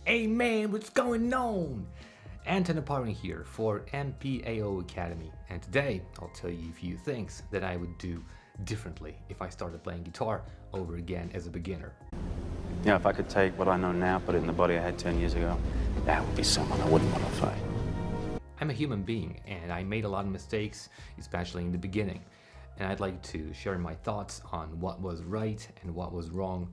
Hey man, what's going on? Anton Oparin here for MPAO Academy, and today I'll tell you a few things that I would do differently if I started playing guitar over again as a beginner. Yeah, if I could take what I know now, put it in the body I had 10 years ago, that would be someone I wouldn't want to fight. I'm a human being and I made a lot of mistakes, especially in the beginning, and I'd like to share my thoughts on what was right and what was wrong.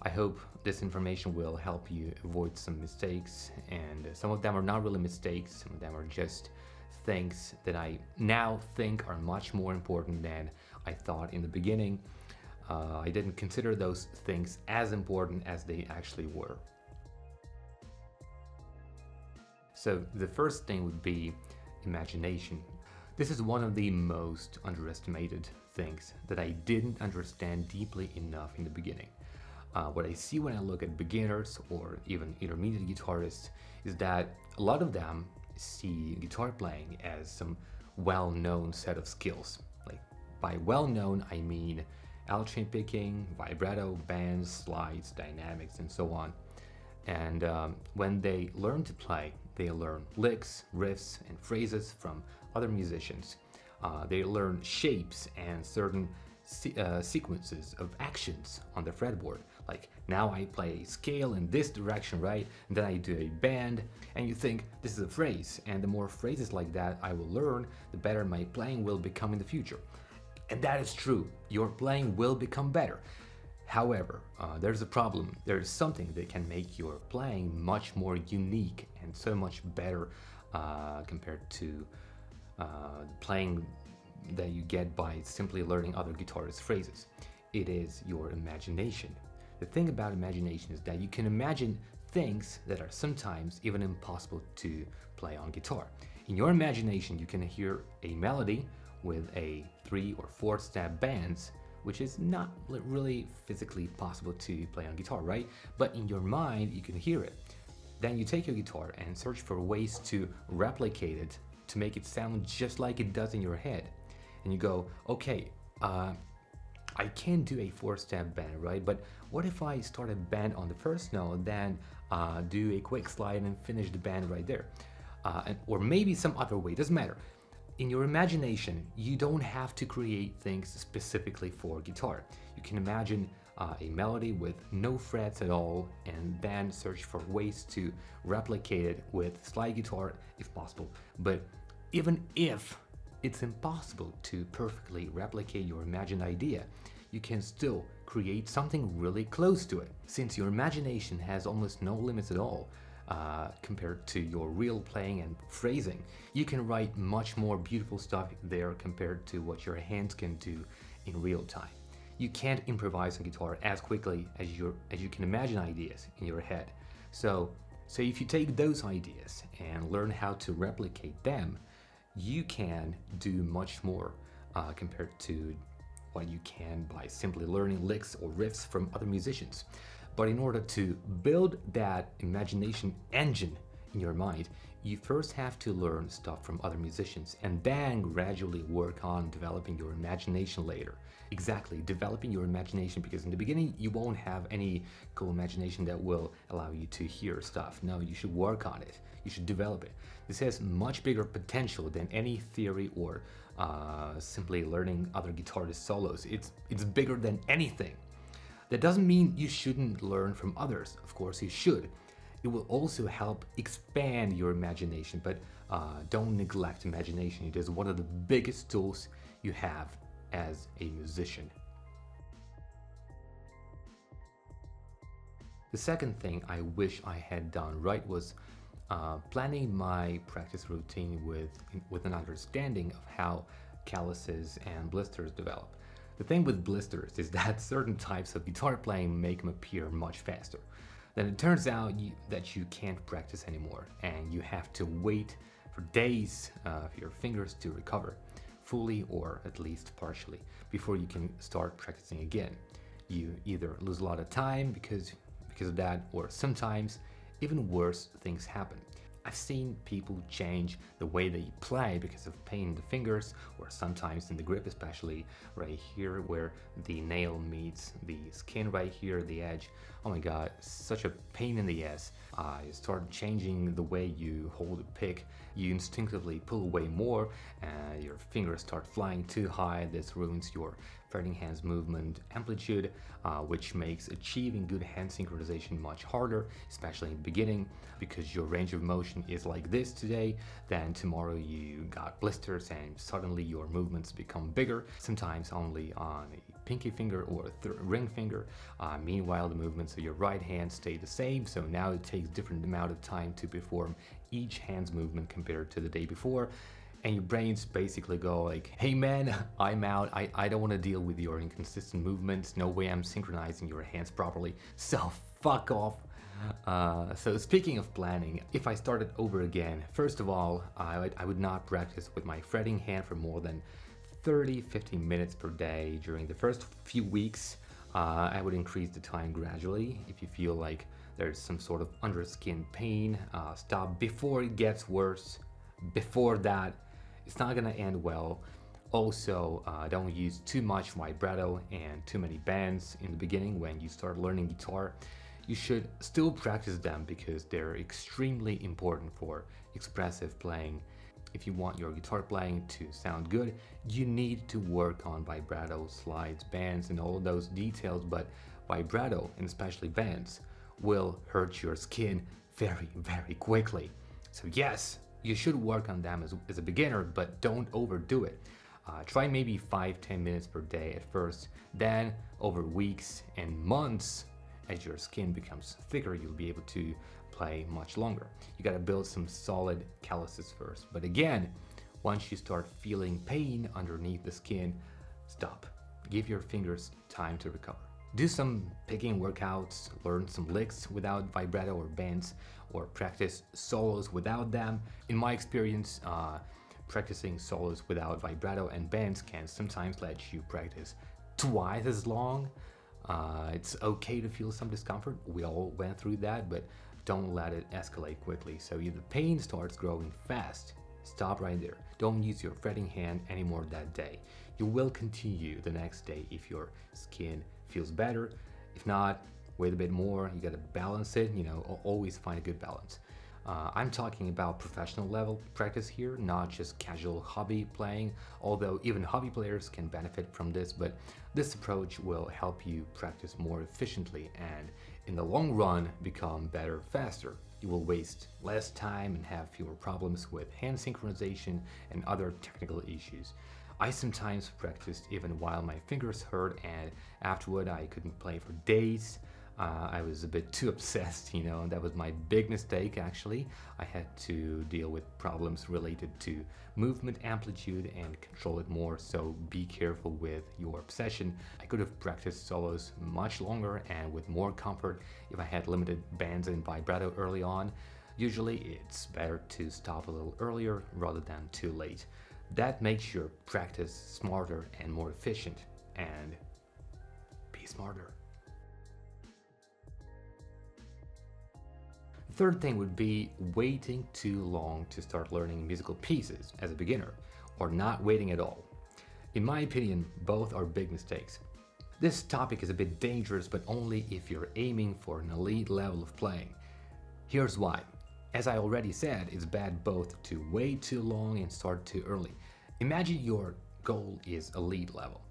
I hope this information will help you avoid some mistakes, and some of them are not really mistakes, some of them are just things that I now think are much more important than I thought in the beginning. I didn't consider those things as important as they actually were. So the first thing would be imagination. This is one of the most underestimated things that I didn't understand deeply enough in the beginning. What I see when I look at beginners or even intermediate guitarists is that a lot of them see guitar playing as some well-known set of skills. Like, by well-known, I mean L chain picking, vibrato, bands, slides, dynamics, and so on. And when they learn to play, they learn licks, riffs, and phrases from other musicians. They learn shapes and certain sequences of actions on the fretboard. Like, now I play a scale in this direction, right? And then I do a bend, and you think this is a phrase, and the more phrases like that I will learn, the better my playing will become in the future. And that is true, your playing will become better. However, there's a problem. There's something that can make your playing much more unique and so much better compared to playing that you get by simply learning other guitarists' phrases. It is your imagination. The thing about imagination is that you can imagine things that are sometimes even impossible to play on guitar. In your imagination, you can hear a melody with a 3 or 4 step bands, which is not really physically possible to play on guitar, right? But in your mind, you can hear it. Then you take your guitar and search for ways to replicate it to make it sound just like it does in your head. And you go, okay, I can do a 4-step bend, right? But what if I start a bend on the first note, then do a quick slide and finish the bend right there? Or maybe some other way, doesn't matter. In your imagination, you don't have to create things specifically for guitar. You can imagine a melody with no frets at all, and then search for ways to replicate it with slide guitar if possible. But even if it's impossible to perfectly replicate your imagined idea, you can still create something really close to it. Since your imagination has almost no limits at all, compared to your real playing and phrasing, you can write much more beautiful stuff there compared to what your hands can do in real time. You can't improvise on guitar as quickly as you can imagine ideas in your head. So So if you take those ideas and learn how to replicate them, you can do much more compared to what you can by simply learning licks or riffs from other musicians. But in order to build that imagination engine in your mind, you first have to learn stuff from other musicians and then gradually work on developing your imagination later. Exactly, developing your imagination, because in the beginning you won't have any cool imagination that will allow you to hear stuff. No, you should work on it. You should develop it. This has much bigger potential than any theory or simply learning other guitarist solos. It's bigger than anything. That doesn't mean you shouldn't learn from others. Of course you should. It will also help expand your imagination, but don't neglect imagination. It is one of the biggest tools you have as a musician. The second thing I wish I had done right was planning my practice routine with an understanding of how calluses and blisters develop. The thing with blisters is that certain types of guitar playing make them appear much faster. Then it turns out that you can't practice anymore, and you have to wait for days for your fingers to recover, fully or at least partially, before you can start practicing again. You either lose a lot of time because of that, or sometimes even worse things happen. I've seen people change the way they play because of pain in the fingers, or sometimes in the grip, especially right here where the nail meets the skin right here, the edge. Oh my god, such a pain in the ass. You start changing the way you hold a pick. You instinctively pull away more, and your fingers start flying too high. This ruins your fretting hands movement amplitude, which makes achieving good hand synchronization much harder, especially in the beginning, because your range of motion is like this today, then tomorrow you got blisters and suddenly your movements become bigger, sometimes only on a pinky finger or a ring finger. Meanwhile, the movements of your right hand stay the same, so now it takes different amount of time to perform each hand's movement compared to the day before. And your brains basically go like, hey man, I'm out, I don't want to deal with your inconsistent movements, no way I'm synchronizing your hands properly, so fuck off. So speaking of planning, if I started over again, first of all, I would not practice with my fretting hand for more than 30-50 minutes per day during the first few weeks. I would increase the time gradually. If you feel like there's some sort of underskin pain, stop before it gets worse. Before that, it's not gonna end well. Also, don't use too much vibrato and too many bends in the beginning when you start learning guitar. You should still practice them because they're extremely important for expressive playing. If you want your guitar playing to sound good, you need to work on vibrato, slides, bends, and all those details, but vibrato, and especially bends, will hurt your skin very, very quickly. So yes, you should work on them as a beginner, but don't overdo it. Try maybe 5-10 minutes per day at first, then over weeks and months, as your skin becomes thicker, you'll be able to play much longer. You gotta build some solid calluses first. But again, once you start feeling pain underneath the skin, stop. Give your fingers time to recover. Do some picking workouts, learn some licks without vibrato or bends, or practice solos without them. In my experience, practicing solos without vibrato and bends can sometimes let you practice twice as long. It's okay to feel some discomfort. We all went through that, but don't let it escalate quickly. So if the pain starts growing fast, stop right there. Don't use your fretting hand anymore that day. You will continue the next day if your skin feels better. If not, wait a bit more. You gotta balance it, always find a good balance. I'm talking about professional level practice here, not just casual hobby playing, although even hobby players can benefit from this, but this approach will help you practice more efficiently and in the long run become better faster. You will waste less time and have fewer problems with hand synchronization and other technical issues. I sometimes practiced even while my fingers hurt, and afterward I couldn't play for days. I was a bit too obsessed, you know, and that was my big mistake actually. I had to deal with problems related to movement amplitude and control it more, so be careful with your obsession. I could have practiced solos much longer and with more comfort if I had limited bands and vibrato early on. Usually it's better to stop a little earlier rather than too late. That makes your practice smarter and more efficient, and be smarter. Third thing would be waiting too long to start learning musical pieces as a beginner, or not waiting at all. In my opinion, both are big mistakes. This topic is a bit dangerous, but only if you're aiming for an elite level of playing. Here's why. As I already said, it's bad both to wait too long and start too early. Imagine your goal is elite level.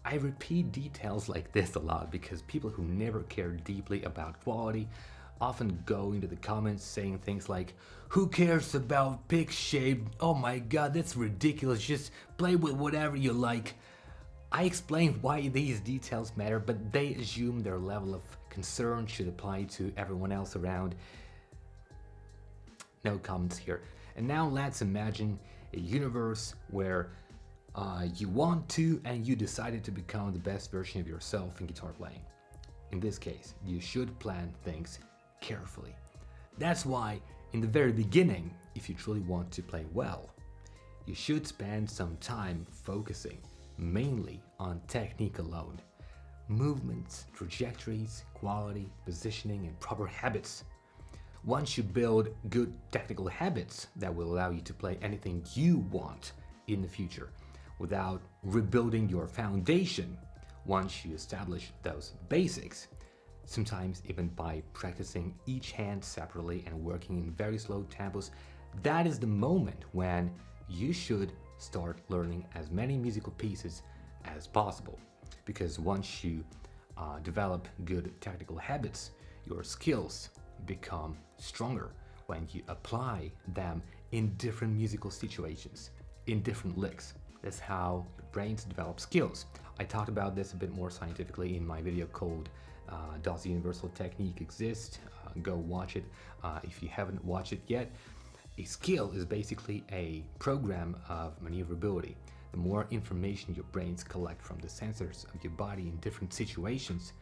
I repeat details like this a lot because people who never care deeply about quality often go into the comments saying things like, "Who cares about pick shape? Oh my god, that's ridiculous, just play with whatever you like." I explained why these details matter, but they assume their level of concern should apply to everyone else around. No comments here. And now let's imagine a universe where you want to and you decided to become the best version of yourself in guitar playing. In this case, you should plan things carefully. That's why in the very beginning, if you truly want to play well, you should spend some time focusing mainly on technique alone. Movements, trajectories, quality, positioning, and proper habits. Once you build good technical habits that will allow you to play anything you want in the future without rebuilding your foundation, once you establish those basics, sometimes even by practicing each hand separately and working in very slow tempos, that is the moment when you should start learning as many musical pieces as possible. Because once you develop good technical habits, your skills become stronger when you apply them in different musical situations, in different licks. That's how your brains develop skills. I talked about this a bit more scientifically in my video called Does the Universal Technique Exist? Go watch it if you haven't watched it yet. A skill is basically a program of maneuverability. The more information your brains collect from the sensors of your body in different situations,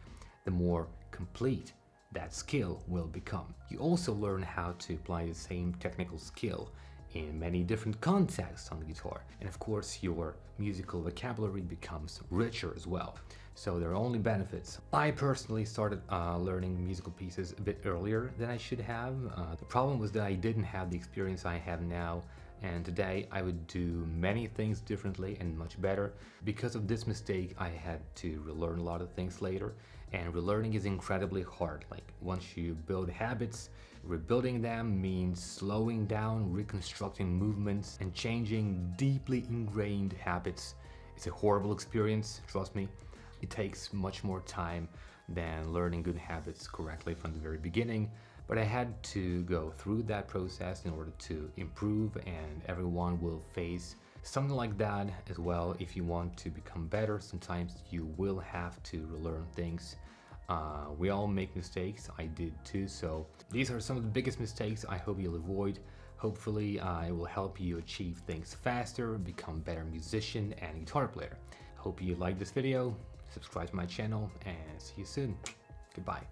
the more complete that skill will become. You also learn how to apply the same technical skill in many different contexts on the guitar. And of course, your musical vocabulary becomes richer as well. So there are only benefits. I personally started learning musical pieces a bit earlier than I should have. The problem was that I didn't have the experience I have now, and today I would do many things differently and much better. Because of this mistake, I had to relearn a lot of things later, and relearning is incredibly hard. Like, once you build habits, rebuilding them means slowing down, reconstructing movements, and changing deeply ingrained habits. It's a horrible experience, trust me. It takes much more time than learning good habits correctly from the very beginning, but I had to go through that process in order to improve, and everyone will face something like that as well. If you want to become better, sometimes you will have to relearn things. We all make mistakes, I did too, so these are some of the biggest mistakes I hope you'll avoid. Hopefully it will help you achieve things faster, become a better musician and guitar player. Hope you liked this video, subscribe to my channel, and see you soon. Goodbye.